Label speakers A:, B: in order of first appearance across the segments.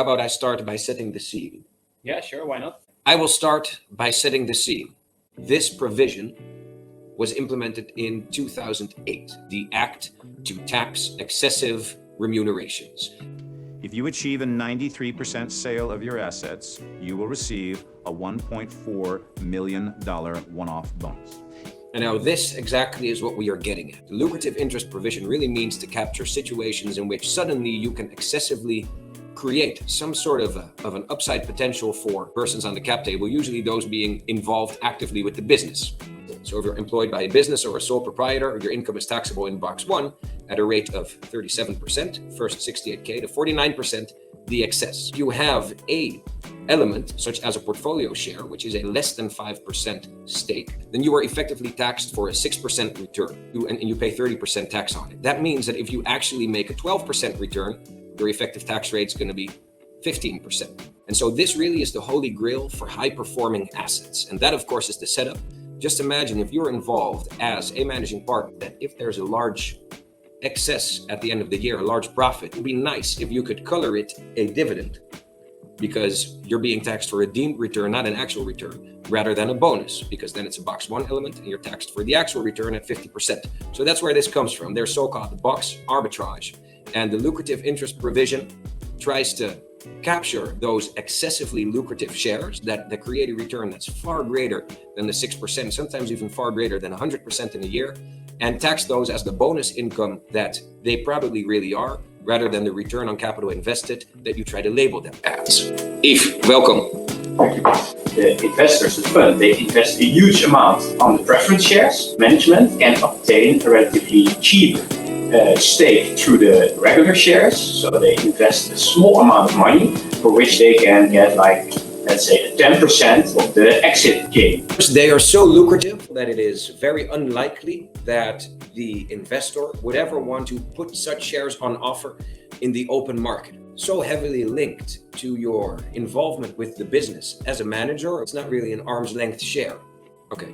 A: about I start by setting the scene?
B: Yeah, sure, why not?
A: I will start by setting the scene. This provision was implemented in 2008, the Act to Tax Excessive Remunerations.
C: If you achieve a 93% sale of your assets, you will receive a $1.4 million one-off bonus.
A: And now this exactly is what we are getting at. The lucrative interest provision really means to capture situations in which suddenly you can excessively create some sort of an upside potential for persons on the cap table, usually those being involved actively with the business. So if you're employed by a business or a sole proprietor, your income is taxable in box 1 at a rate of 37%, first 68K to 49%, the excess. You have a element such as a portfolio share, which is a less than 5% stake, then you are effectively taxed for a 6% return, and you pay 30% tax on it. That means that if you actually make a 12% return, your effective tax rate is going to be 15%. And so this really is the holy grail for high-performing assets. And that, of course, is the setup. Just imagine if you're involved as a managing partner, that if there's a large excess at the end of the year, a large profit, it would be nice if you could color it a dividend, because you're being taxed for a deemed return, not an actual return, rather than a bonus, because then it's a box 1 element and you're taxed for the actual return at 50%. So that's where this comes from. There's so-called box arbitrage. And the lucrative interest provision tries to capture those excessively lucrative shares that create a return that's far greater than the 6%, sometimes even far greater than 100% in a year, and tax those as the bonus income that they probably really are, rather than the return on capital invested that you try to label them as. Yves, welcome.
B: Thank you. The investors, the fund, they invest a huge amount on the preference shares. Management can obtain a relatively cheap stake through the regular shares. So they invest a small amount of money for which they can get, like, let's say, 10% of the exit gain.
A: They are so lucrative that it is very unlikely that the investor would ever want to put such shares on offer in the open market. So heavily linked to your involvement with the business as a manager, it's not really an arm's length share. Okay.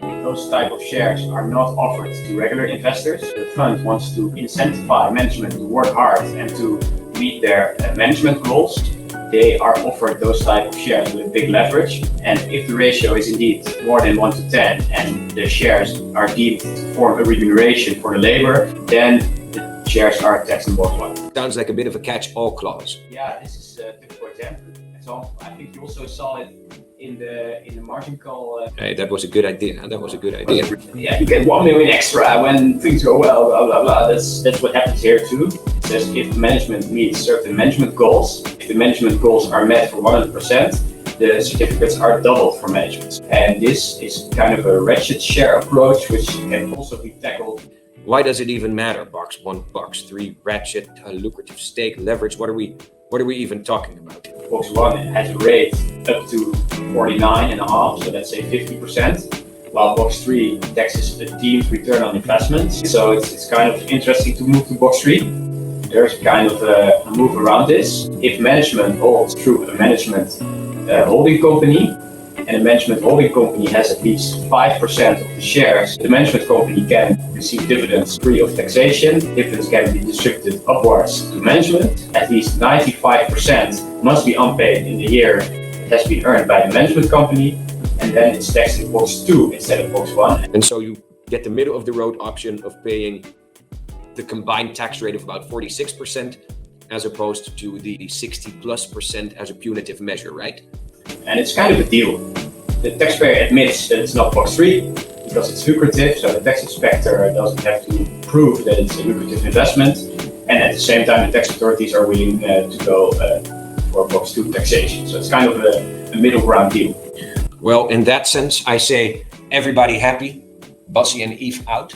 B: Those type of shares are not offered to regular investors. The fund wants to incentivize management to work hard and to meet their management goals. They are offered those type of shares with big leverage. And if the ratio is indeed more than 1 to 10 and the shares are deemed to form a remuneration for the labor, then the shares are taxed in both ways.
A: Sounds like a bit of a catch-all clause.
B: Yeah, this is a typical example. I think you also saw it in the margin call.
A: Hey, that was a good idea. That was a good idea.
B: Yeah, you get 1 million extra when things go well, blah, blah, blah. That's what happens here too. It says if management meets certain management goals, if the management goals are met for 100%, the certificates are doubled for management. And this is kind of a ratchet share approach, which can also be tackled.
A: Why does it even matter? Box 1, box 3, ratchet, lucrative stake, leverage. What are we even talking about?
B: Box 1 has a rate up to 49.5%, so let's say 50%, while box 3 taxes a deemed return on investment. So it's kind of interesting to move to box 3. There's kind of a move around this. If management holds through a management holding company, and the management holding company has at least 5% of the shares, the management company can receive dividends free of taxation. Dividends can be distributed upwards to management. At least 95% must be unpaid in the year it has been earned by the management company, and then it's taxed in box 2 instead of box 1.
A: And so you get the middle of the road option of paying the combined tax rate of about 46%, as opposed to the 60+% as a punitive measure, right?
B: And it's kind of a deal. The taxpayer admits that it's not box 3 because it's lucrative, so the tax inspector doesn't have to prove that it's a lucrative investment. And at the same time, the tax authorities are willing to go for box 2 taxation. So it's kind of a middle ground deal.
A: Well, in that sense, I say everybody happy. Bassie and Yves out.